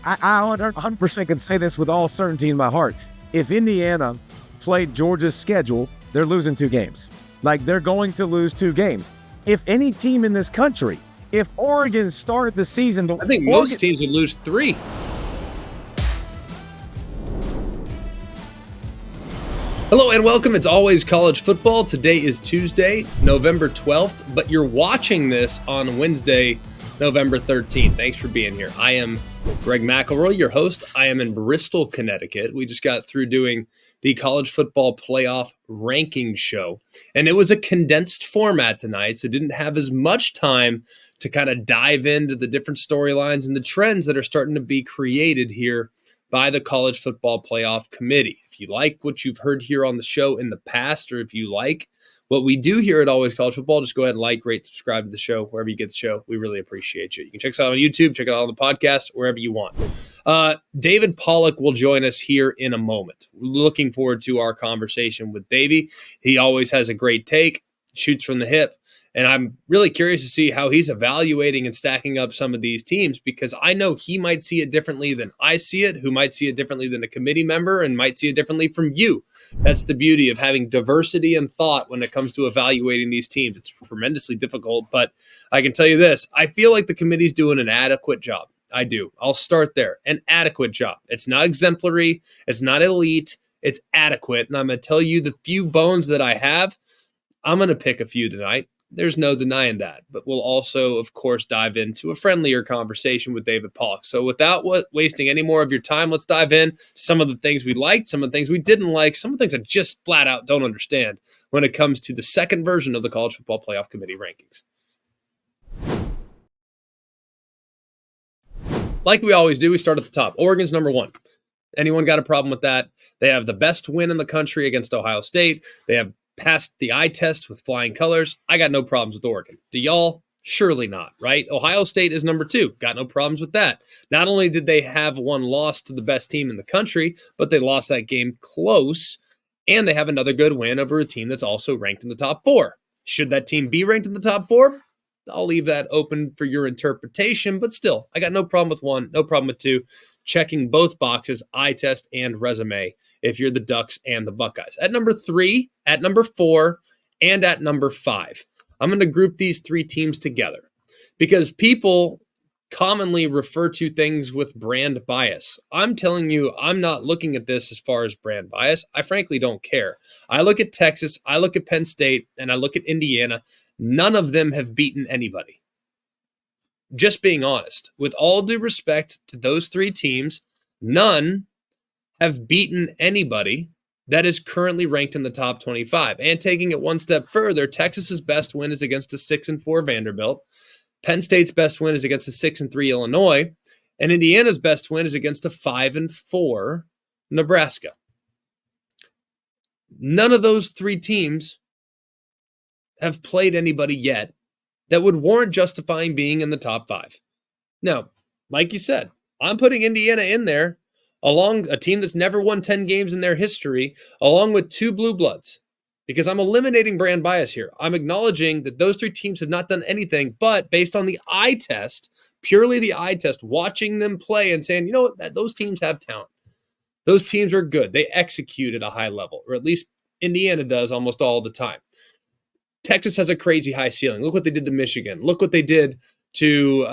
I 100% can say this with all certainty in my heart. If Indiana played Georgia's schedule, they're losing 2 games. Like, they're going to lose 2 games. If any team in this country, if Oregon started the season... I think most teams would lose 3. Hello and welcome. It's always college football. Today is Tuesday, November 12th, but you're watching this on Wednesday, November 13th. Thanks for being here. I am Greg McElroy, your host. I am in Bristol, Connecticut. We just got through doing the college football playoff ranking show, and it was a condensed format tonight, so didn't have as much time to kind of dive into the different storylines and the trends that are starting to be created here by the College Football Playoff Committee. If you like what you've heard here on the show in the past, or if you like what we do here at Always College Football, just go ahead and like, rate, subscribe to the show, wherever you get the show. We really appreciate you. You can check us out on YouTube, check it out on the podcast, wherever you want. David Pollack will join us here in a moment. We're looking forward to our conversation with Davey. He always has a great take, shoots from the hip, and I'm really curious to see how he's evaluating and stacking up some of these teams, because I know he might see it differently than I see it, who might see it differently than a committee member, and might see it differently from you. That's the beauty of having diversity in thought when it comes to evaluating these teams. It's tremendously difficult, but I can tell you this. I feel like the committee's doing an adequate job. I do. I'll start there. An adequate job. It's not exemplary. It's not elite. It's adequate. And I'm going to tell you the few bones that I have. I'm going to pick a few tonight. There's no denying that. But we'll also, of course, dive into a friendlier conversation with David Pollack. So without wasting any more of your time, let's dive in to some of the things we liked, some of the things we didn't like, some of the things I just flat out don't understand when it comes to the second version of the College Football Playoff Committee rankings. Like we always do, we start at the top. Oregon's number 1. Anyone got a problem with that? They have the best win in the country against Ohio State. They have passed the eye test with flying colors. I got no problems with Oregon. Do y'all? Surely not, right? Ohio State is number 2. Got no problems with that. Not only did they have one loss to the best team in the country, but they lost that game close, and they have another good win over a team that's also ranked in the top 4. Should that team be ranked in the top 4? I'll leave that open for your interpretation, but still, I got no problem with 1, no problem with 2. Checking both boxes, eye test and resume, if you're the Ducks and the Buckeyes. At number 3, at number 4, and at number 5. I'm going to group these 3 teams together because people commonly refer to things with brand bias. I'm telling you, I'm not looking at this as far as brand bias. I frankly don't care. I look at Texas, I look at Penn State, and I look at Indiana. None of them have beaten anybody. Just being honest, with all due respect to those 3 teams, none have beaten anybody that is currently ranked in the top 25. And taking it one step further, Texas's best win is against a 6-4 Vanderbilt. Penn State's best win is against a 6-3 Illinois. And Indiana's best win is against a 5-4 Nebraska. None of those 3 teams have played anybody yet that would warrant justifying being in the top 5. Now, like you said, I'm putting Indiana in there along a team that's never won 10 games in their history, along with 2 blue bloods, because I'm eliminating brand bias here. I'm acknowledging that those 3 teams have not done anything, but based on the eye test, purely the eye test, watching them play and saying, you know what, those teams have talent. Those teams are good. They execute at a high level, or at least Indiana does almost all the time. Texas has a crazy high ceiling. Look what they did to Michigan. Look what they did to,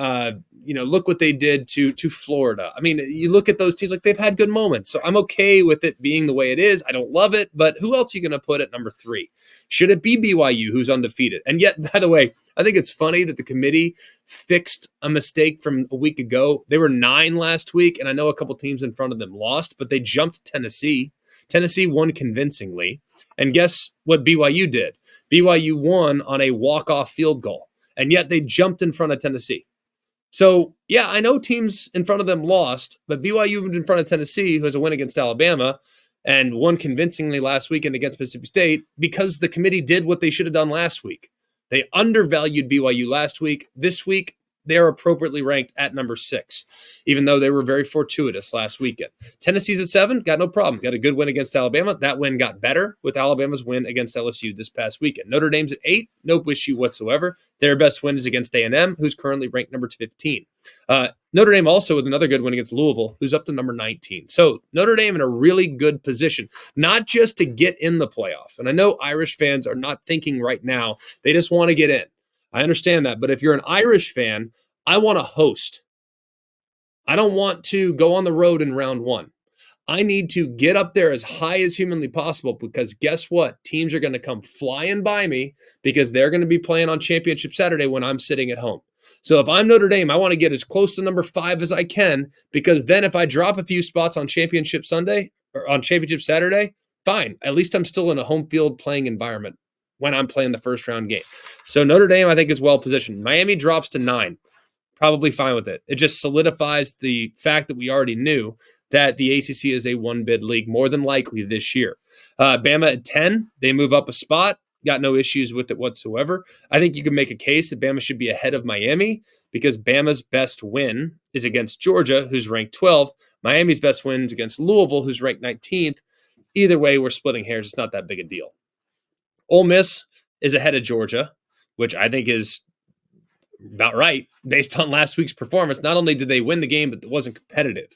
look what they did to Florida. I mean, you look at those teams, like they've had good moments. So I'm okay with it being the way it is. I don't love it, but who else are you going to put at number 3? Should it be BYU, who's undefeated? And yet, by the way, I think it's funny that the committee fixed a mistake from a week ago. They were 9 last week, and I know a couple teams in front of them lost, but they jumped Tennessee. Tennessee won convincingly. And guess what BYU did? BYU won on a walk-off field goal, and yet they jumped in front of Tennessee. So, yeah, I know teams in front of them lost, but BYU in front of Tennessee, who has a win against Alabama and won convincingly last weekend against Mississippi State, because the committee did what they should have done last week. They undervalued BYU last week. This week, they are appropriately ranked at number 6, even though they were very fortuitous last weekend. Tennessee's at 7, got no problem. Got a good win against Alabama. That win got better with Alabama's win against LSU this past weekend. Notre Dame's at 8, no issue whatsoever. Their best win is against A&M, who's currently ranked number 15. Notre Dame also with another good win against Louisville, who's up to number 19. So Notre Dame in a really good position, not just to get in the playoff. And I know Irish fans are not thinking right now, they just want to get in. I understand that. But if you're an Irish fan, I want to host. I don't want to go on the road in round 1. I need to get up there as high as humanly possible because guess what? Teams are going to come flying by me because they're going to be playing on Championship Saturday when I'm sitting at home. So if I'm Notre Dame, I want to get as close to number 5 as I can because then if I drop a few spots on Championship Sunday or on Championship Saturday, fine. At least I'm still in a home field playing environment when I'm playing the first round game. So Notre Dame, I think, is well positioned. Miami drops to 9. Probably fine with it. It just solidifies the fact that we already knew that the ACC is a one-bid league more than likely this year. Bama at 10, they move up a spot. Got no issues with it whatsoever. I think you can make a case that Bama should be ahead of Miami because Bama's best win is against Georgia, who's ranked 12th. Miami's best win is against Louisville, who's ranked 19th. Either way, we're splitting hairs. It's not that big a deal. Ole Miss is ahead of Georgia, which I think is about right based on last week's performance. Not only did they win the game, but it wasn't competitive.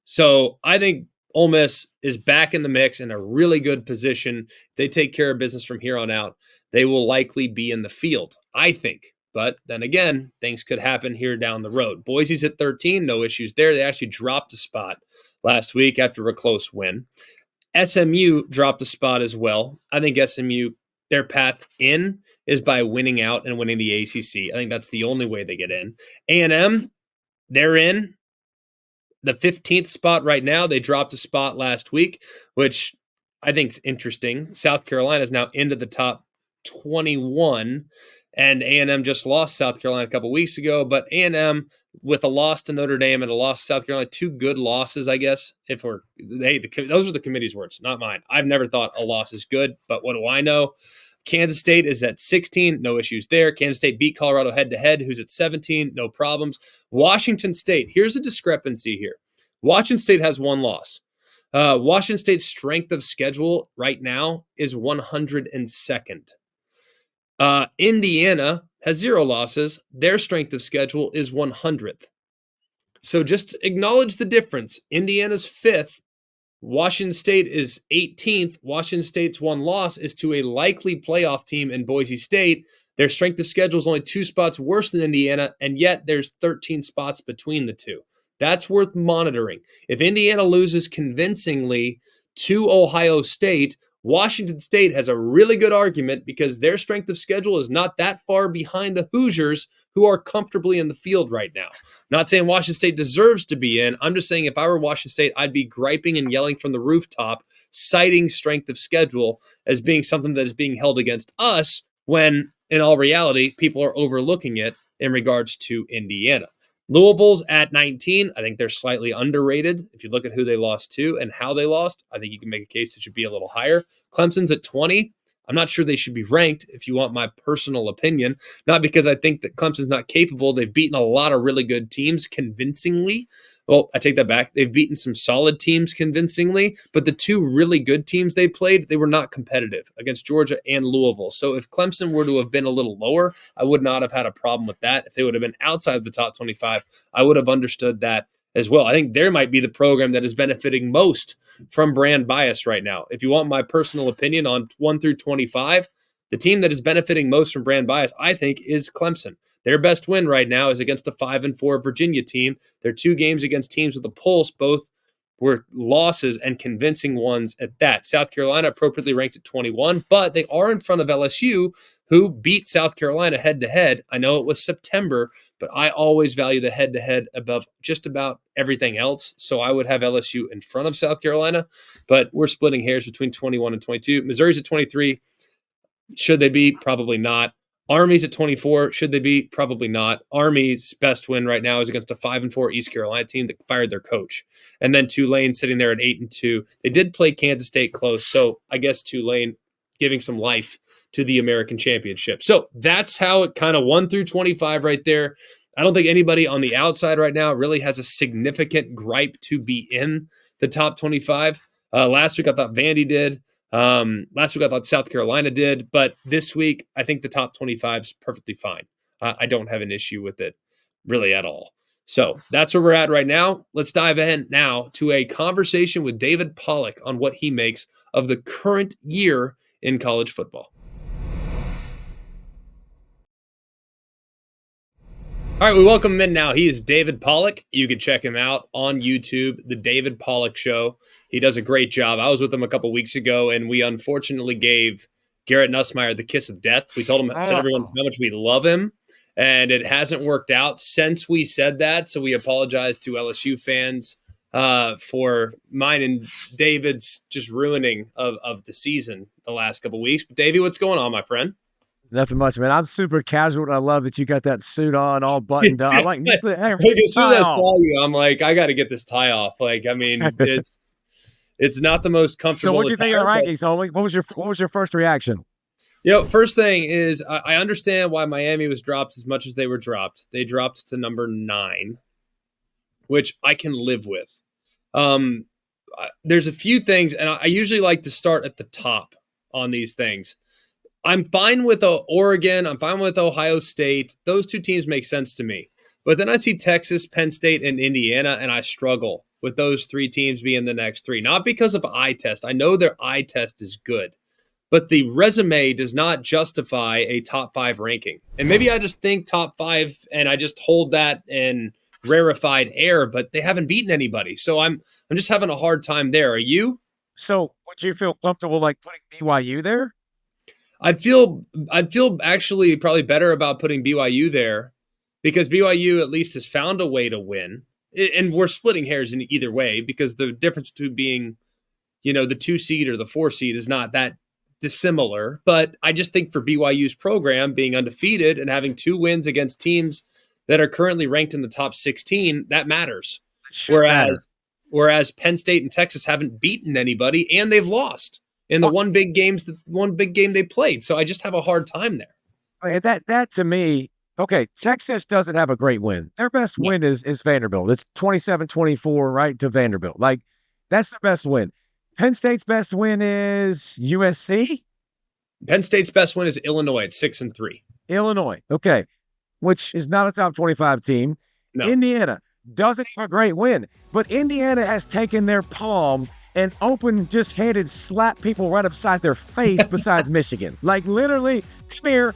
So I think Ole Miss is back in the mix in a really good position. If they take care of business from here on out, they will likely be in the field, I think. But then again, things could happen here down the road. Boise's at 13, no issues there. They actually dropped a spot last week after a close win. SMU dropped a spot as well. I think SMU, their path in is by winning out and winning the ACC. I think that's the only way they get in. A&M, they're in the 15th spot right now. They dropped a spot last week, which I think is interesting. South Carolina is now into the top 21, and A&M just lost South Carolina a couple weeks ago. But A&M, with a loss to Notre Dame and a loss to South Carolina, 2 good losses, I guess. Those are the committee's words, not mine. I've never thought a loss is good, but what do I know? Kansas State is at 16, no issues there. Kansas State beat Colorado head-to-head, who's at 17, no problems. Washington State, here's a discrepancy here. Washington State has 1 loss. Washington State's strength of schedule right now is 102nd. Indiana has 0 losses. Their strength of schedule is 100th. So just acknowledge the difference. Indiana's 5th. Washington State is 18th. Washington State's 1 loss is to a likely playoff team in Boise State. Their strength of schedule is only 2 spots worse than Indiana, and yet there's 13 spots between the two. That's worth monitoring. If Indiana loses convincingly to Ohio State, Washington State has a really good argument because their strength of schedule is not that far behind the Hoosiers, who are comfortably in the field right now. Not saying Washington State deserves to be in. I'm just saying if I were Washington State, I'd be griping and yelling from the rooftop, citing strength of schedule as being something that is being held against us when, in all reality, people are overlooking it in regards to Indiana. Louisville's at 19. I think they're slightly underrated. If you look at who they lost to and how they lost, I think you can make a case it should be a little higher. Clemson's at 20. I'm not sure they should be ranked, if you want my personal opinion. Not because I think that Clemson's not capable. They've beaten a lot of really good teams convincingly. Well, I take that back. They've beaten some solid teams convincingly, but the 2 really good teams they played, they were not competitive against Georgia and Louisville. So if Clemson were to have been a little lower, I would not have had a problem with that. If they would have been outside of the top 25, I would have understood that as well. I think there might be the program that is benefiting most from brand bias right now. If you want my personal opinion on 1 through 25, the team that is benefiting most from brand bias, I think, is Clemson. Their best win right now is against a 5-4 Virginia team. Their 2 games against teams with a pulse, both were losses and convincing ones at that. South Carolina appropriately ranked at 21, but they are in front of LSU, who beat South Carolina head-to-head. I know it was September, but I always value the head-to-head above just about everything else. So I would have LSU in front of South Carolina, but we're splitting hairs between 21 and 22. Missouri's at 23. Should they be? Probably not. Army's at 24. Should they be? Probably not. Army's best win right now is against a 5-4 East Carolina team that fired their coach. And then Tulane sitting there at 8-2. They did play Kansas State close, so I guess Tulane giving some life to the American Championship. So that's how it kind of 1 through 25 right there. I don't think anybody on the outside right now really has a significant gripe to be in the top 25. Last week, I thought Vandy did. Last week, I thought South Carolina did. But this week, I think the top 25 is perfectly fine. I don't have an issue with it really at all. So that's where we're at right now. Let's dive in now to a conversation with David Pollack on what he makes of the current year in college football. All right, we welcome him in now. He is David Pollack. You can check him out on YouTube, The David Pollack Show. He does a great job. I was with him a couple weeks ago, and we unfortunately gave Garrett Nussmeier the kiss of death. We told everyone how much we love him, and it hasn't worked out since we said that, so we apologize to LSU fans for mine and David's just ruining of the season the last couple weeks. But, Davey, what's going on, my friend? Nothing much, man. I'm super casual, and I love that you got that suit on, all buttoned up. I'm like, as soon as I saw you, I'm like, I got to get this tie off. Like, I mean, it's not the most comfortable. So, what do you think of the rankings, homie? What was your first reaction? First thing is, I understand why Miami was dropped as much as they were dropped. They dropped to number 9, which I can live with. There's a few things, and I usually like to start at the top on these things. I'm fine with Oregon. I'm fine with Ohio State. Those two teams make sense to me. But then I see Texas, Penn State, and Indiana, and I struggle with those 3 teams being the next 3. Not because of eye test. I know their eye test is good. But the resume does not justify a top 5 ranking. And maybe I just think top 5, and I just hold that in rarefied air, but they haven't beaten anybody. So I'm just having a hard time there. Are you? So would you feel comfortable like putting BYU there? I'd feel actually probably better about putting BYU there because BYU at least has found a way to win. And we're splitting hairs in either way because the difference between being, the 2 seed or the 4 seed is not that dissimilar. But I just think for BYU's program being undefeated and having 2 wins against teams that are currently ranked in the top 16, that matters. Whereas Penn State and Texas haven't beaten anybody and they've lost in the one big game they played. So I just have a hard time there. That to me, okay, Texas doesn't have a great win. Their best win is Vanderbilt. It's 27-24, right, to Vanderbilt. Like, that's their best win. Penn State's best win is USC? Penn State's best win is Illinois at 6-3. Illinois, okay, which is not a top 25 team. No. Indiana doesn't have a great win, but Indiana has taken their palm and just-handed slap people right upside their face besides Michigan. Like, literally, come here.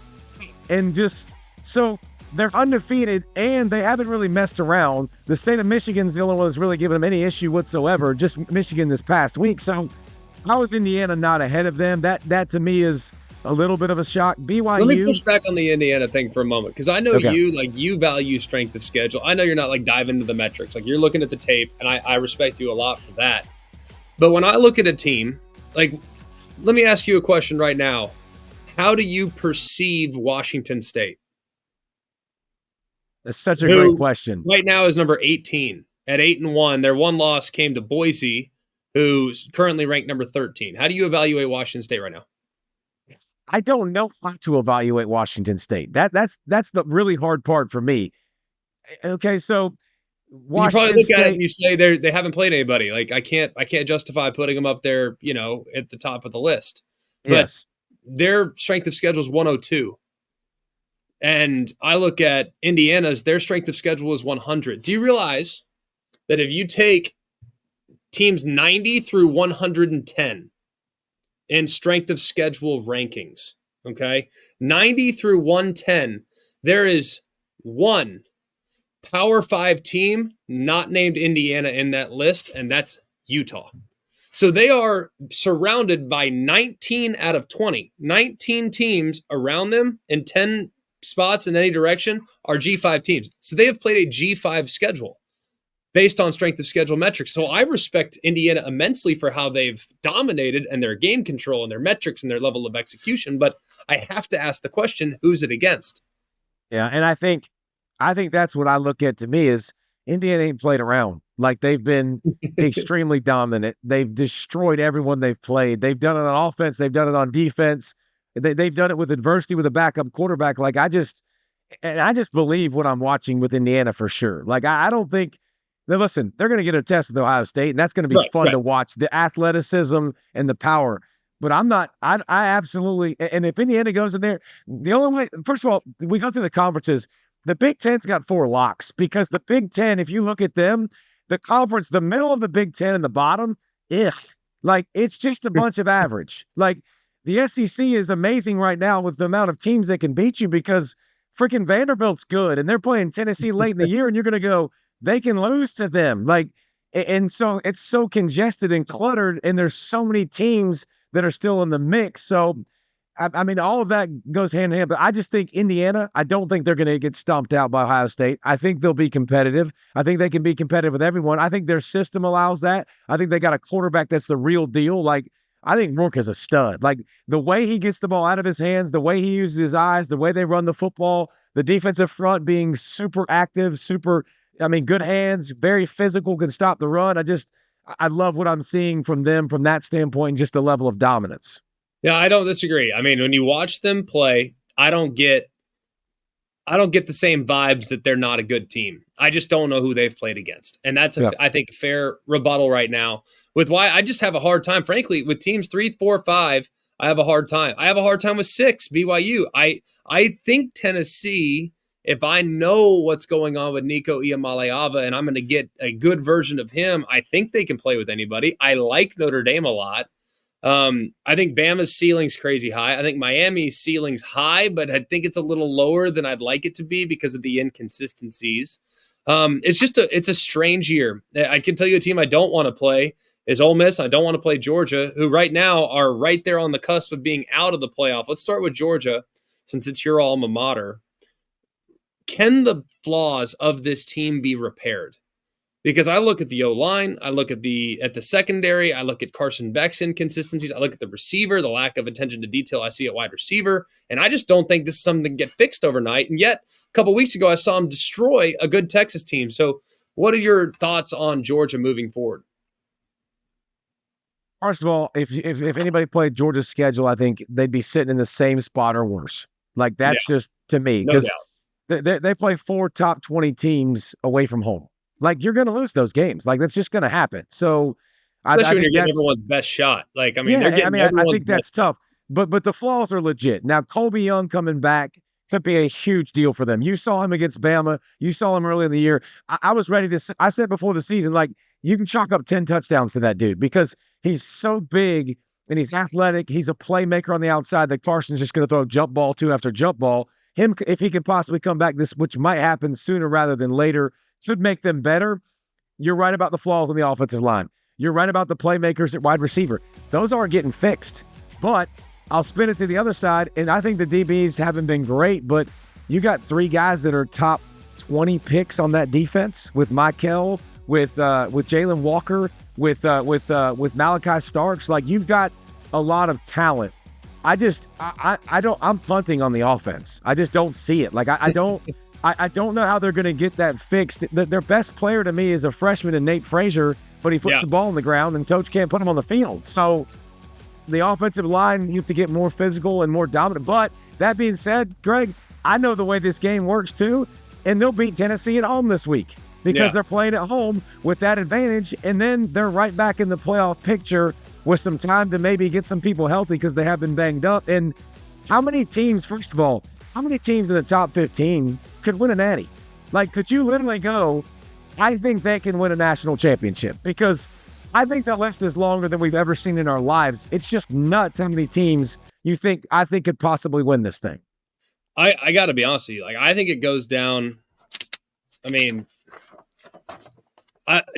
And just, so they're undefeated, and they haven't really messed around. The state of Michigan's the only one that's really given them any issue whatsoever, just Michigan this past week. So how is Indiana not ahead of them? That to me is a little bit of a shock. BYU. Let me push back on the Indiana thing for a moment, because I know you value strength of schedule. I know you're not, diving into the metrics. You're looking at the tape, and I respect you a lot for that. But when I look at a team, let me ask you a question right now. How do you perceive Washington State? That's such a great question. Right now is number 18 at 8-1. Their one loss came to Boise, who's currently ranked number 13. How do you evaluate Washington State right now? I don't know how to evaluate Washington State. That's the really hard part for me. Okay, so you probably look at it and you say they haven't played anybody. I can't justify putting them up there, at the top of the list. But yes, their strength of schedule is 102. And I look at Indiana's, their strength of schedule is 100. Do you realize that if you take teams 90 through 110 in strength of schedule rankings, okay, 90 through 110, there is one Power 5 team not named Indiana in that list, and that's Utah. So they are surrounded by 19 out of 20. 19 teams around them in 10 spots in any direction are G5 teams. So they have played a G5 schedule based on strength of schedule metrics. So I respect Indiana immensely for how they've dominated and their game control and their metrics and their level of execution. But I have to ask the question, who's it against? Yeah, and I think that's what I look at to me is Indiana ain't played around. They've been extremely dominant. They've destroyed everyone they've played. They've done it on offense. They've done it on defense. They've done it with adversity with a backup quarterback. And I just believe what I'm watching with Indiana for sure. Like, I don't think – now listen, they're going to get a test with Ohio State, and that's going to be fun to watch, the athleticism and the power. But I'm not – I absolutely – and if Indiana goes in there, the only way – first of all, we go through the conferences. The Big Ten's got 4 locks because the Big Ten, if you look at them, the conference, the middle of the Big Ten and the bottom, like, it's just a bunch of average. Like, the SEC is amazing right now with the amount of teams that can beat you because freaking Vanderbilt's good, and they're playing Tennessee late in the year, and you're going to go, they can lose to them. Like, and so it's so congested and cluttered, and there's so many teams that are still in the mix. So, I mean, all of that goes hand in hand, but I just think Indiana, I don't think they're going to get stomped out by Ohio State. I think they'll be competitive. I think they can be competitive with everyone. I think their system allows that. I think they got a quarterback that's the real deal. Like, I think Rourke is a stud. Like, the way he gets the ball out of his hands, the way he uses his eyes, the way they run the football, the defensive front being super active, good hands, very physical, can stop the run. I love what I'm seeing from them from that standpoint, and just the level of dominance. Yeah, I don't disagree. I mean, when you watch them play, I don't get the same vibes that they're not a good team. I just don't know who they've played against. And that's, I think, a fair rebuttal right now with why I just have a hard time, frankly, with teams 3, 4, 5, I have a hard time. I have a hard time with 6, BYU. I think Tennessee, if I know what's going on with Nico Iamaleava and I'm going to get a good version of him, I think they can play with anybody. I like Notre Dame a lot. I think Bama's ceiling's crazy high. I think Miami's ceiling's high, but I think it's a little lower than I'd like it to be because of the inconsistencies. It's a strange year. I can tell you a team I don't want to play is Ole Miss. I don't want to play Georgia, who right now are right there on the cusp of being out of the playoff. Let's start with Georgia, since it's your alma mater. Can the flaws of this team be repaired? Because I look at the O-line, I look at the secondary, I look at Carson Beck's inconsistencies, I look at the receiver, the lack of attention to detail I see at wide receiver, and I just don't think this is something that can get fixed overnight. And yet, a couple weeks ago, I saw him destroy a good Texas team. So what are your thoughts on Georgia moving forward? First of all, if anybody played Georgia's schedule, I think they'd be sitting in the same spot or worse. Like, that's just, to me, because they play 4 top 20 teams away from home. Like, you're going to lose those games. Like, that's just going to happen. So, especially when you're getting everyone's best shot. Like, I mean, I think that's tough. But the flaws are legit. Now, Colby Young coming back could be a huge deal for them. You saw him against Bama. You saw him early in the year. I was ready to. I said before the season, like, you can chalk up 10 touchdowns to that dude because he's so big and he's athletic. He's a playmaker on the outside that Carson's just going to throw jump ball to after jump ball. Him, if he can possibly come back, which might happen sooner rather than later, should make them better. You're right about the flaws on the offensive line. You're right about the playmakers at wide receiver. Those aren't getting fixed. But I'll spin it to the other side, and I think the DBs haven't been great, but you got 3 guys that are top 20 picks on that defense with Michael, with Jalen Walker, with Malachi Starks. Like, you've got a lot of talent. I'm punting on the offense. I just don't see it. Like, I don't know how they're going to get that fixed. Their best player to me is a freshman in Nate Frazier, but he flips the ball on the ground and coach can't put him on the field. So the offensive line, you have to get more physical and more dominant. But that being said, Greg, I know the way this game works too, and they'll beat Tennessee at home this week because they're playing at home with that advantage, and then they're right back in the playoff picture with some time to maybe get some people healthy because they have been banged up. And how many teams, first of all, how many teams in the top 15 could win a natty? Like, could you literally go, I think they can win a national championship? Because I think the list is longer than we've ever seen in our lives. It's just nuts how many teams I think could possibly win this thing. I got to be honest with you. Like, I think it goes down. I mean,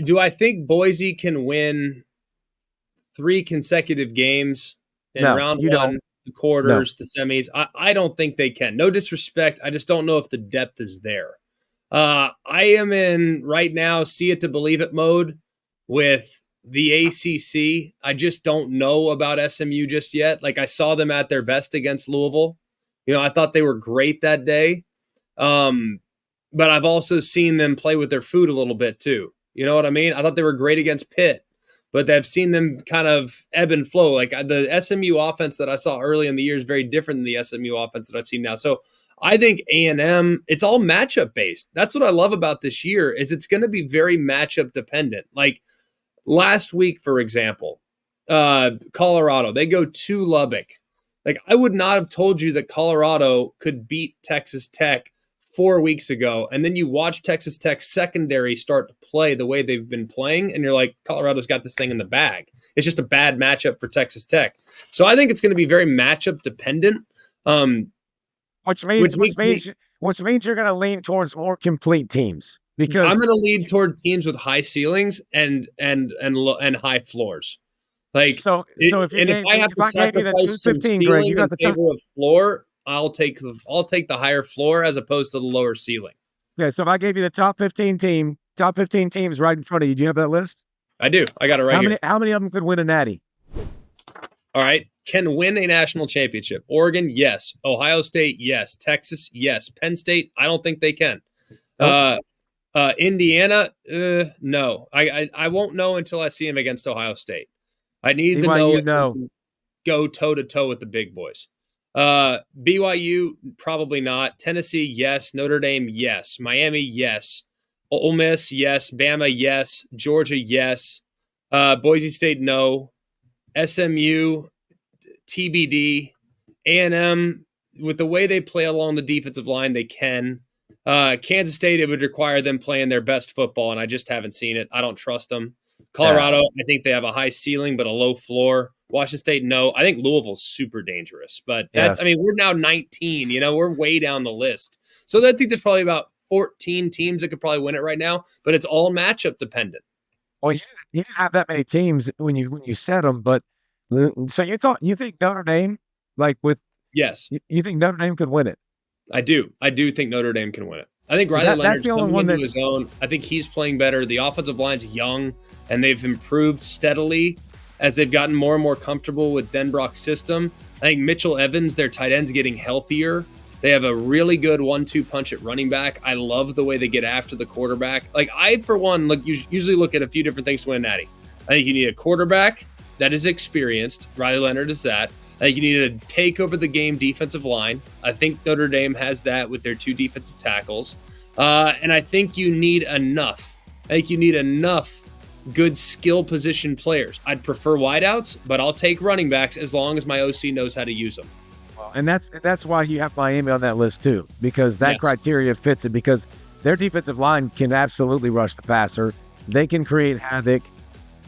do I think Boise can win 3 consecutive games in round 1? The quarters, the semis. I don't think they can. No disrespect. I just don't know if the depth is there. I am in right now see it to believe it mode with the ACC. I just don't know about SMU just yet. Like, I saw them at their best against Louisville. You know, I thought they were great that day. But I've also seen them play with their food a little bit too. You know what I mean? I thought they were great against Pitt, but I've seen them kind of ebb and flow. Like, the SMU offense that I saw early in the year is very different than the SMU offense that I've seen now. So I think A&M, it's all matchup based. That's what I love about this year is it's going to be very matchup dependent. Like last week, for example, Colorado, they go to Lubbock. Like I would not have told you that Colorado could beat Texas Tech 4 weeks ago. And then you watch Texas Tech secondary start to play the way they've been playing. And you're like, Colorado's got this thing in the bag. It's just a bad matchup for Texas Tech. So I think it's going to be very matchup dependent. Which means you're going to lean towards more complete teams because I'm going to lean toward teams with high ceilings and high floors. Like so if I have to sacrifice some Greg, you got the top of floor. I'll take the higher floor as opposed to the lower ceiling. Yeah. So if I gave you the top 15 teams right in front of you, do you have that list? I do. I got it right here. How many of them could win a natty? All right. Can win a national championship. Oregon, yes. Ohio State, yes. Texas, yes. Penn State, I don't think they can. Nope. Indiana, no. I won't know until I see them against Ohio State. I need to know go toe-to-toe with the big boys. BYU, probably not. Tennessee, yes. Notre Dame, yes. Miami, yes. Ole Miss, yes. Bama, yes. Georgia, yes. Boise State, no. SMU, TBD. A&M, with the way they play along the defensive line, they can. Kansas State, it would require them playing their best football, and I just haven't seen it. I don't trust them. Colorado, I think they have a high ceiling but a low floor. Washington State, no. I think Louisville's super dangerous. But that's, I mean, we're now 19. We're way down the list. So I think there's probably about 14 teams that could probably win it right now, but it's all matchup dependent. Well, you didn't have that many teams when you said them, but so you think Notre Dame, yes, you think Notre Dame could win it? I do. I do think Notre Dame can win it. I think Riley Leonard's coming into his own. I think he's playing better. The offensive line's young, and they've improved steadily as they've gotten more and more comfortable with Denbrock's system. I think Mitchell Evans, their tight end's getting healthier. They have a really good 1-2 punch at running back. I love the way they get after the quarterback. Like I, for one, usually look at a few different things to win a natty. I think you need a quarterback that is experienced. Riley Leonard is that. I think you need to take over the game defensive line. I think Notre Dame has that with their 2 defensive tackles. And I think you need enough. Good skill position players. I'd prefer wideouts, but I'll take running backs as long as my OC knows how to use them. And that's why you have Miami on that list too, because that criteria fits it, because their defensive line can absolutely rush the passer. They can create havoc.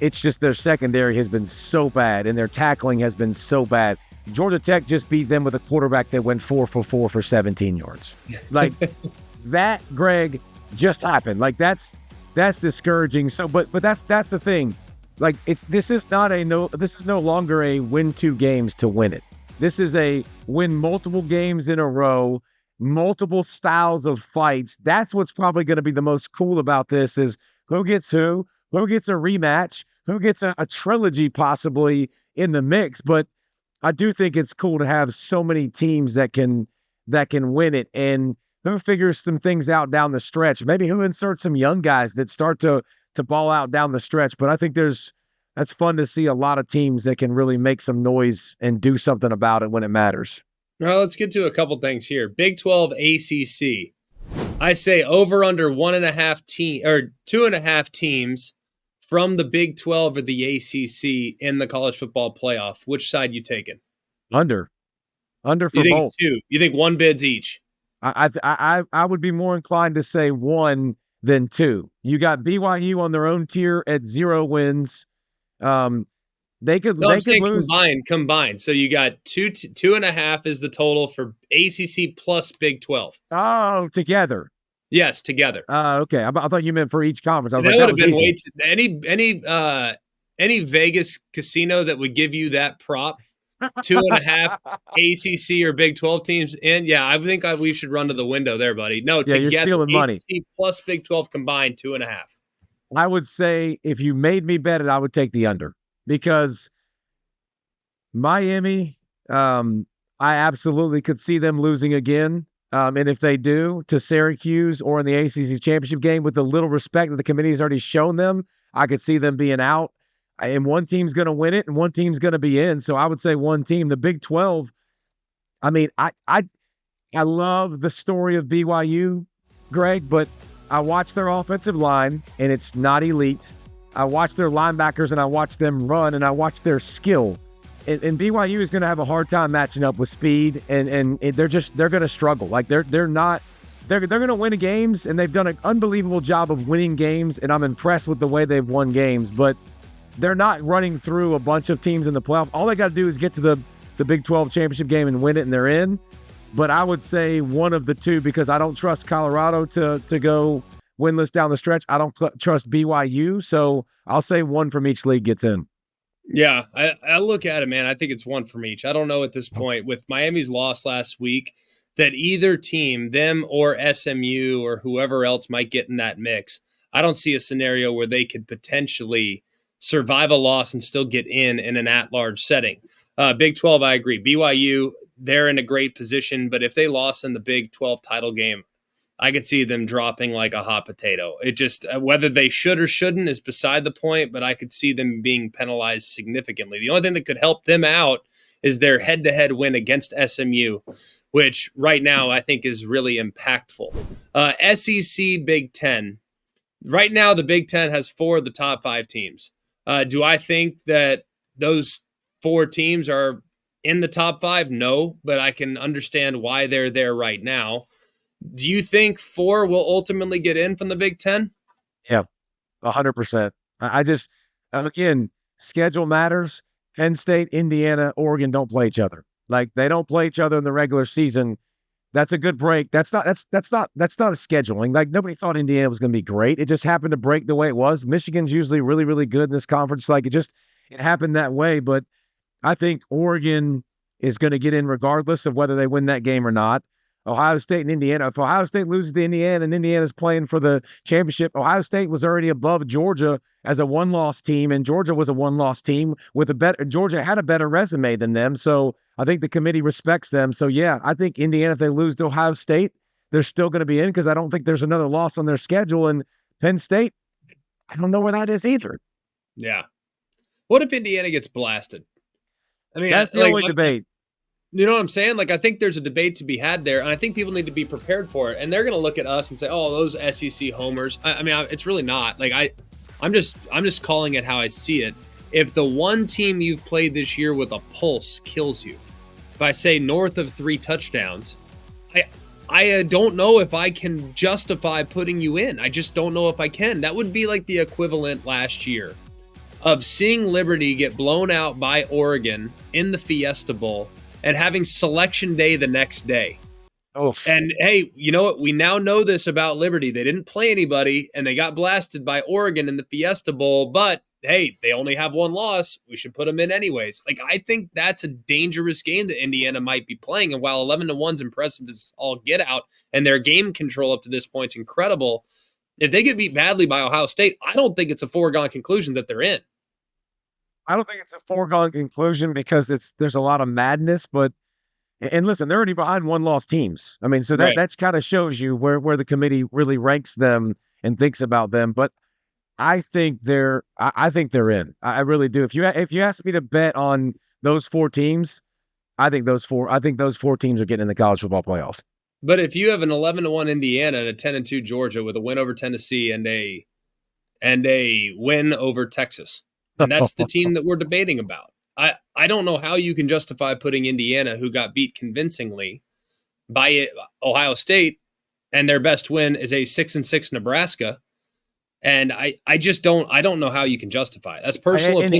It's just their secondary has been so bad, and their tackling has been so bad. Georgia Tech just beat them with a quarterback that went 4 for 4 for 17 yards. Like that, Greg, just happened. Like that's discouraging. So, but that's the thing. Like this is no longer a win 2 games to win it. This is a win multiple games in a row, multiple styles of fights. That's what's probably going to be the most cool about this is who gets a rematch, who gets a trilogy possibly in the mix. But I do think it's cool to have so many teams that can win it, and who figures some things out down the stretch. Maybe who inserts some young guys that start to ball out down the stretch. But I think that's fun to see a lot of teams that can really make some noise and do something about it when it matters. Well, let's get to a couple things here. Big 12 ACC. I say over under 2.5 teams from the Big 12 or the ACC in the college football playoff. Which side you taking? Under for both. 2. You think 1 bids each? I would be more inclined to say 1 than 2. You got BYU on their own tier at 0 wins. They could lose combined. So you got 2.5 is the total for ACC plus Big 12. Oh, together. Yes, together. Okay. I thought you meant for each conference. I was that like, would have been way too, any Vegas casino that would give you that prop. 2.5 ACC or Big 12 teams in. Yeah, I think we should run to the window there, buddy. No, together, you're stealing money. ACC plus Big 12 combined 2.5. I would say if you made me bet it, I would take the under, because Miami, I absolutely could see them losing again. And if they do, to Syracuse or in the ACC championship game, with the little respect that the committee has already shown them, I could see them being out. And one team's going to win it and one team's going to be in. So I would say one team. The Big 12, I mean, I love the story of BYU, Greg, but I watch their offensive line, and it's not elite. I watch their linebackers, and I watch them run, and I watch their skill. And BYU is going to have a hard time matching up with speed, and they're going to struggle. Like they're going to win games, and they've done an unbelievable job of winning games, and I'm impressed with the way they've won games. But they're not running through a bunch of teams in the playoff. All they got to do is get to the Big 12 championship game and win it, and they're in. But I would say one of the two, because I don't trust Colorado to go winless down the stretch. I don't trust BYU, so I'll say one from each league gets in. Yeah, I look at it, man. I think it's one from each. I don't know at this point, with Miami's loss last week, that either team, them or SMU or whoever else might get in that mix. I don't see a scenario where they could potentially survive a loss and still get in an at-large setting. Big 12, I agree. BYU, they're in a great position, but if they lost in the Big 12 title game, I could see them dropping like a hot potato. It just, whether they should or shouldn't is beside the point, but I could see them being penalized significantly. The only thing that could help them out is their head-to-head win against SMU, which right now I think is really impactful. SEC Big 10. Right now, the Big 10 has 4 of the top 5 teams. Do I think that those 4 teams are in the top 5? No, but I can understand why they're there right now. Do you think 4 will ultimately get in from the Big 10? Yeah, 100%. I just, again, schedule matters. Penn State, Indiana, Oregon don't play each other. Like, they don't play each other in the regular season. That's a good break. That's not a scheduling. Like, nobody thought Indiana was going to be great. It just happened to break the way it was. Michigan's usually really, really good in this conference. Like, it happened that way. But I think Oregon is going to get in regardless of whether they win that game or not. Ohio State and Indiana. If Ohio State loses to Indiana and Indiana's playing for the championship, Ohio State was already above Georgia as a one-loss team, and Georgia was a one-loss team with Georgia had a better resume than them. So I think the committee respects them. So yeah, I think Indiana, if they lose to Ohio State, they're still going to be in, because I don't think there's another loss on their schedule. And Penn State, I don't know where that is either. Yeah. What if Indiana gets blasted? I mean, that's the only debate. You know what I'm saying? Like, I think there's a debate to be had there, and I think people need to be prepared for it. And they're going to look at us and say, "Oh, those SEC homers." I mean, it's really not. Like, I'm just calling it how I see it. If the one team you've played this year with a pulse kills you, if I say north of 3 touchdowns, I don't know if I can justify putting you in. I just don't know if I can. That would be like the equivalent last year of seeing Liberty get blown out by Oregon in the Fiesta Bowl and having selection day the next day. Oof. And hey, you know what? We now know this about Liberty. They didn't play anybody, and they got blasted by Oregon in the Fiesta Bowl, but hey, they only have 1 loss. We should put them in anyways. Like, I think that's a dangerous game that Indiana might be playing. And while 11-1's impressive as all get out, and their game control up to this point is incredible, if they get beat badly by Ohio State, I don't think it's a foregone conclusion that they're in. I don't think it's a foregone conclusion, because there's a lot of madness, and listen, they're already behind 1-loss teams. I mean, so that kind of shows you where the committee really ranks them and thinks about them. But I think they're in. I really do. If you ask me to bet on those 4 teams, I think those 4 teams are getting in the college football playoffs. But if you have an 11-1 Indiana and a 10-2 Georgia with a win over Tennessee and a win over Texas, and that's the team that we're debating about. I don't know how you can justify putting Indiana, who got beat convincingly by Ohio State, and their best win is a 6-6 Nebraska. And I just don't know how you can justify it. That's personal opinion.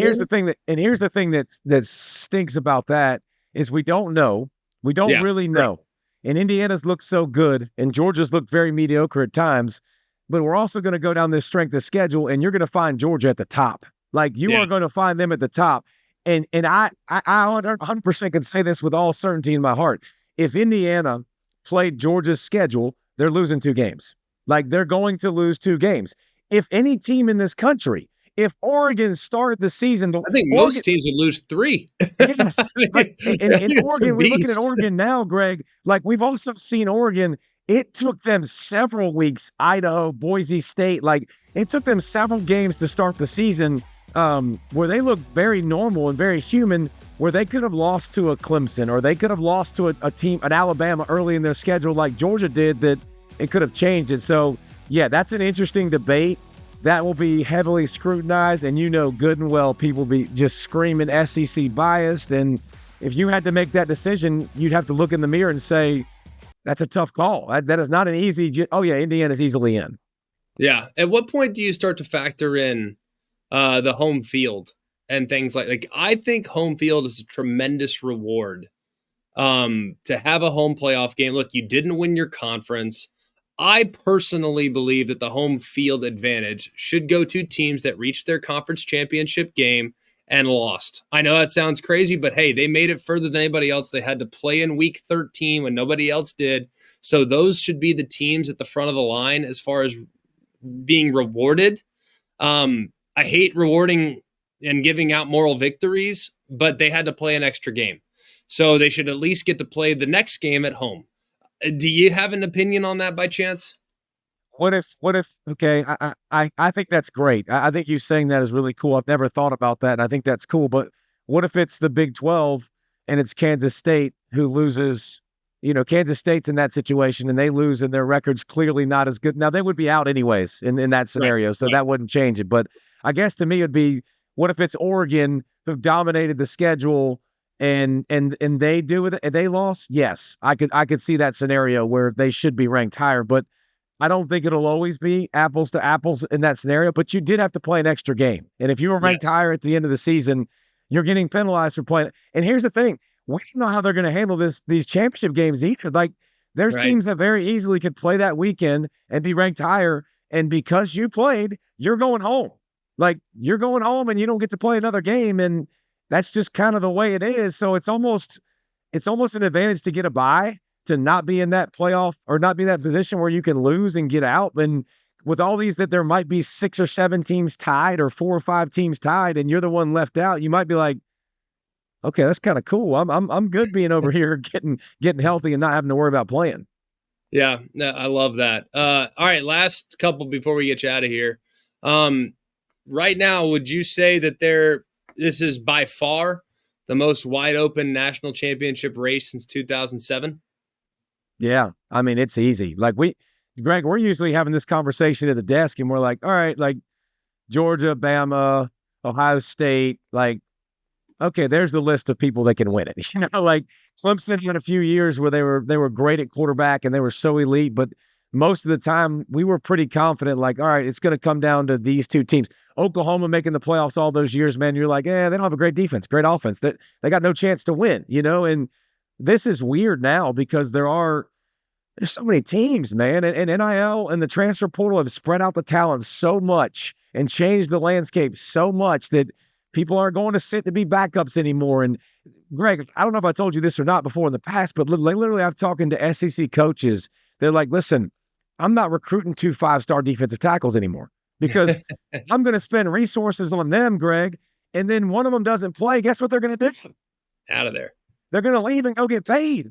And here's the thing that stinks about that is we don't know. We don't really know. And Indiana's looked so good, and Georgia's looked very mediocre at times. But we're also going to go down this strength of schedule, and you're going to find Georgia at the top. Like, you are going to find them at the top. And I 100% can say this with all certainty in my heart. If Indiana played Georgia's schedule, they're losing 2 games. Like, they're going to lose 2 games. If any team in this country, if Oregon started the season, I think most teams would lose 3. Yes. Like, in Oregon, we're looking at Oregon now, Greg. Like, we've also seen Oregon. It took them several weeks. Idaho, Boise State, like, it took them several games to start the season. where they look very normal and very human, where they could have lost to a Clemson or they could have lost to a team, an Alabama early in their schedule like Georgia did, that it could have changed it. So, yeah, that's an interesting debate. That will be heavily scrutinized, and good and well people be just screaming SEC biased. And if you had to make that decision, you'd have to look in the mirror and say, that's a tough call. That is not an easy, Indiana's easily in. Yeah. At what point do you start to factor in the home field and things like I think home field is a tremendous reward to have a home playoff game. Look, you didn't win your conference. I personally believe that the home field advantage should go to teams that reached their conference championship game and lost. I know that sounds crazy, but hey, they made it further than anybody else. They had to play in week 13 when nobody else did. So those should be the teams at the front of the line as far as being rewarded. I hate rewarding and giving out moral victories, but they had to play an extra game. So they should at least get to play the next game at home. Do you have an opinion on that by chance? What if, okay, I think that's great. I think you saying that is really cool. I've never thought about that, and I think that's cool. But what if it's the Big 12 and it's Kansas State who loses? Kansas State's in that situation and they lose and their record's clearly not as good. Now, they would be out anyways in that scenario, right. So that wouldn't change it. But I guess to me it would be, what if it's Oregon who dominated the schedule and they do it and they lost? Yes, I could see that scenario where they should be ranked higher, but I don't think it'll always be apples to apples in that scenario. But you did have to play an extra game. And if you were ranked higher at the end of the season, you're getting penalized for playing. And here's the thing. We don't know how they're going to handle these championship games either. Like, there's teams that very easily could play that weekend and be ranked higher. And because you played, you're going home. Like, you're going home and you don't get to play another game. And that's just kind of the way it is. So it's almost an advantage to get a bye, to not be in that playoff or not be in that position where you can lose and get out. And with all these that there might be 6 or 7 teams tied or 4 or 5 teams tied and you're the one left out, you might be like, okay, that's kind of cool. I'm good being over here getting healthy and not having to worry about playing. Yeah, I love that. All right, last couple before we get you out of here. Right now, would you say that this is by far the most wide open national championship race since 2007? Yeah, I mean, it's easy. Like Greg, we're usually having this conversation at the desk and we're like, all right, like Georgia, Bama, Ohio State, like, okay, there's the list of people that can win it. Like Clemson had a few years where they were great at quarterback and they were so elite, but most of the time we were pretty confident, like, all right, it's going to come down to these 2 teams. Oklahoma making the playoffs all those years, man, you're like, they don't have a great defense, great offense. They got no chance to win, and this is weird now because there's so many teams, man, and NIL and the transfer portal have spread out the talent so much and changed the landscape so much that people aren't going to sit to be backups anymore. And Greg, I don't know if I told you this or not before in the past, but literally I've talking to SEC coaches. They're like, listen, I'm not recruiting 2 5-star defensive tackles anymore because I'm going to spend resources on them, Greg, and then one of them doesn't play. Guess what they're going to do? Out of there. They're going to leave and go get paid.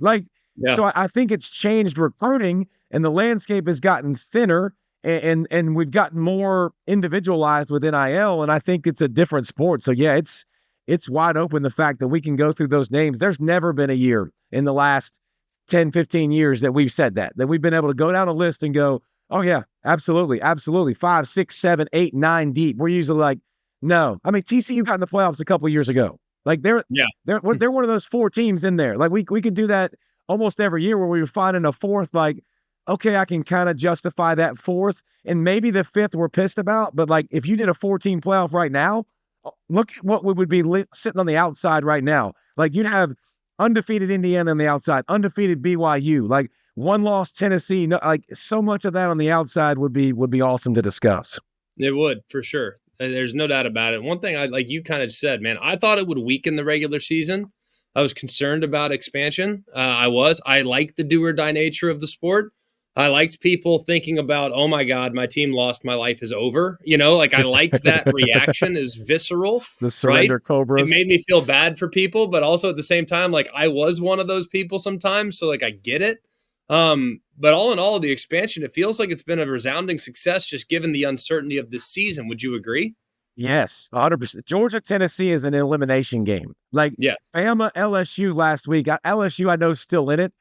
So I think it's changed recruiting and the landscape has gotten thinner. And we've gotten more individualized with NIL, and I think it's a different sport. So, yeah, it's wide open, the fact that we can go through those names. There's never been a year in the last 10, 15 years that we've said that we've been able to go down a list and go, oh, yeah, absolutely, 5, 6, 7, 8, 9 deep. We're usually like, no. I mean, TCU got in the playoffs a couple of years ago. Like, they're one of those 4 teams in there. Like, we could do that almost every year where we were finding a 4th, like, okay, I can kind of justify that 4th, and maybe the 5th we're pissed about, but like if you did a 14 playoff right now, look at what we would be sitting on the outside right now. Like you'd have undefeated Indiana on the outside, undefeated BYU, like 1-loss Tennessee. No, like so much of that on the outside would be awesome to discuss. It would, for sure. There's no doubt about it. One thing like you kind of said, man, I thought it would weaken the regular season. I was concerned about expansion. I liked the do or die nature of the sport. I liked people thinking about, oh my God, my team lost, my life is over. I liked that reaction. It was visceral. The surrender cobras. It made me feel bad for people, but also at the same time, like I was one of those people sometimes. So like I get it. But all in all, the expansion, it feels like it's been a resounding success just given the uncertainty of this season. Would you agree? Yes, 100%. Georgia, Tennessee is an elimination game. Like Yes. Bama, LSU last week. LSU, I know, is still in it.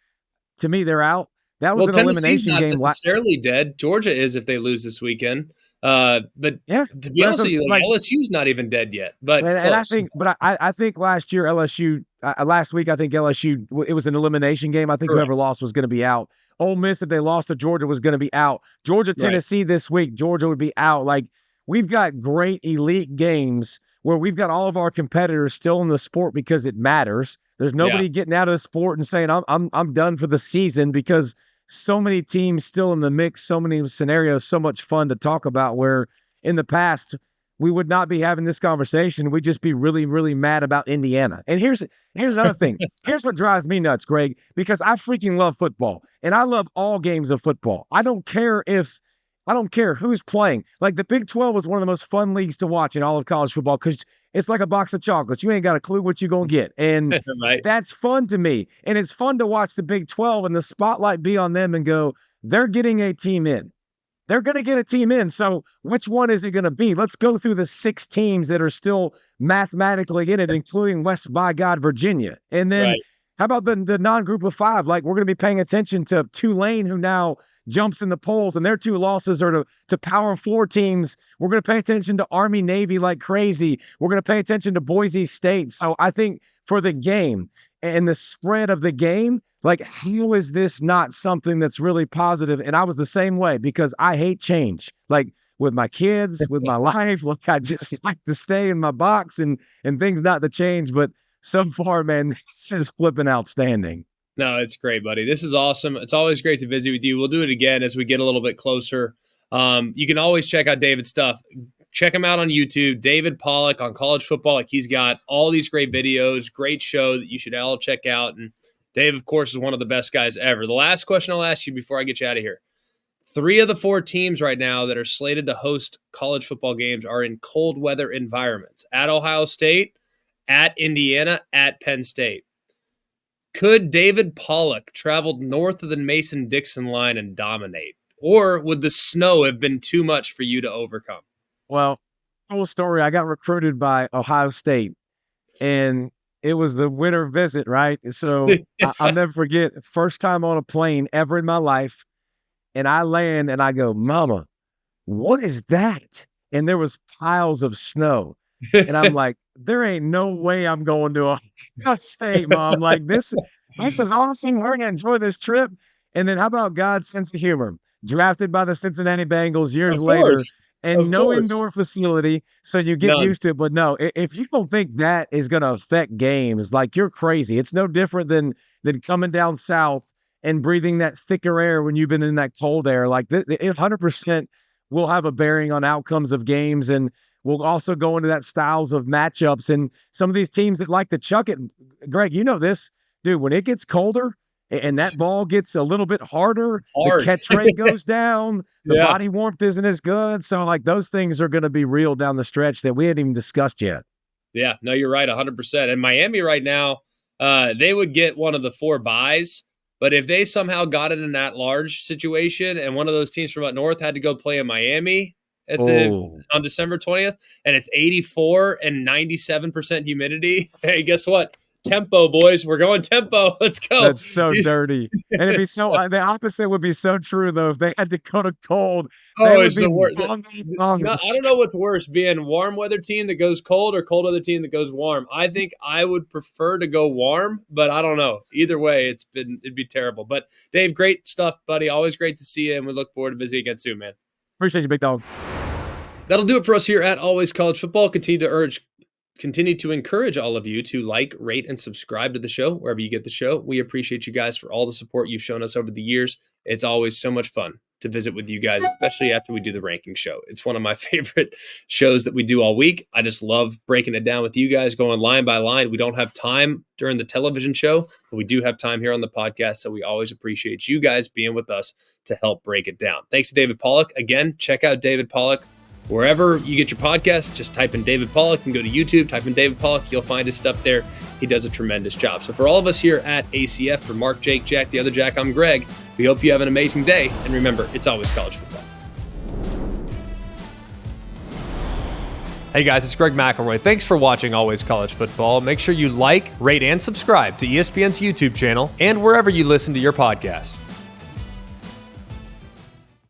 To me, they're out. That was Well, an Tennessee's elimination not game. necessarily dead. Georgia is if they lose this weekend. But Yeah, to be but that's honest what with you, like, LSU's not even dead yet, but and I close. think, but I think last year LSU, last week I think LSU, it was an elimination game. I think Correct. whoever lost was going to be out. Ole Miss, if they lost to Georgia, was going to be out. Georgia, Right. Tennessee this week, Georgia would be out. Like we've got great elite games where we've got all of our competitors still in the sport because it matters. There's nobody getting out of the sport and saying I'm done for the season because so many teams still in the mix, so many scenarios, so much fun to talk about where in the past we would not be having this conversation. We'd just be really, really mad about Indiana. And here's another thing. Here's what drives me nuts, Greg, because I freaking love football and I love all games of football. I don't care who's playing. Like the Big 12 is one of the most fun leagues to watch in all of college football because it's like a box of chocolates. You ain't got a clue what you're going to get. And Right. that's fun to me. And it's fun to watch the Big 12 and the spotlight be on them and go, they're getting a team in. They're going to get a team in. So which one is it going to be? Let's go through the 6 teams that are still mathematically in it, including West by God, Virginia. And then how about the non-group of 5? Like we're going to be paying attention to Tulane, who now jumps in the polls, and their 2 losses are to Power 4 teams. We're going to pay attention to Army, Navy like crazy. We're going to pay attention to Boise State. So I think for the game and the spread of the game, like, how is this not something that's really positive? And I was the same way because I hate change. Like with my kids, with my life, like I just like to stay in my box and things not to change. But so far, man, this is flipping outstanding. No, it's great, buddy. This is awesome. It's always great to visit with you. We'll do it again as we get a little bit closer. You can always check out David's stuff. Check him out on YouTube, David Pollack on college football. Like he's got all these great videos, great show that you should all check out. And Dave, of course, is one of the best guys ever. The last question I'll ask you before I get you out of here. 3 of the 4 teams right now that are slated to host college football games are in cold weather environments. At Ohio State, at Indiana, at Penn State. Could David Pollack travel north of the Mason-Dixon line and dominate? Or would the snow have been too much for you to overcome? Well, whole story, I got recruited by Ohio State, and it was the winter visit, right? So I'll never forget, first time on a plane ever in my life, and I land and I go, Mama, what is that? And there was piles of snow. And I'm like, there ain't no way I'm going to Ohio State, Mom. Like, this is awesome. We're going to enjoy this trip. And then how about God's sense of humor? Drafted by the Cincinnati Bengals years later, and no indoor facility, so you get used to it. But no, if you don't think that is going to affect games, like you're crazy. It's no different than coming down south and breathing that thicker air when you've been in that cold air. Like it 100% will have a bearing on outcomes of games, and we'll also go into that styles of matchups. And some of these teams that like to chuck it, Greg, you know this, dude, when it gets colder and that ball gets a little bit harder, the catch rate goes down, the body warmth isn't as good. So like those things are going to be real down the stretch that we hadn't even discussed yet. Yeah, no, you're right, 100%. And Miami right now, they would get one of the 4 byes. But if they somehow got it in that large situation and one of those teams from up north had to go play in Miami on December 20th, and it's 84 and 97% humidity, hey, guess what? Tempo, boys. We're going tempo. Let's go. That's so dirty. And it'd be the opposite would be so true, though. If they had to go to cold, it's the worst. I don't know what's worse, being warm weather team that goes cold or cold weather team that goes warm. I think I would prefer to go warm, but I don't know. Either way, it'd be terrible. But Dave, great stuff, buddy. Always great to see you, and we look forward to visiting again soon, man. Appreciate you, big dog. That'll do it for us here at Always College Football. Continue to encourage all of you to like, rate, and subscribe to the show wherever you get the show. We appreciate you guys for all the support you've shown us over the years. It's always so much fun to visit with you guys, especially after we do the ranking show. It's one of my favorite shows that we do all week. I just love breaking it down with you guys, going line by line. We don't have time during the television show, but we do have time here on the podcast, so we always appreciate you guys being with us to help break it down. Thanks to David Pollack. Again, check out David Pollack wherever you get your podcast. Just type in David Pollack and go to YouTube, type in David Pollack. You'll find his stuff there. He does a tremendous job. So for all of us here at ACF, for Mark, Jake, Jack, the other Jack, I'm Greg. We hope you have an amazing day. And remember, it's always college football. Hey guys, it's Greg McElroy. Thanks for watching Always College Football. Make sure you like, rate, and subscribe to ESPN's YouTube channel and wherever you listen to your podcasts.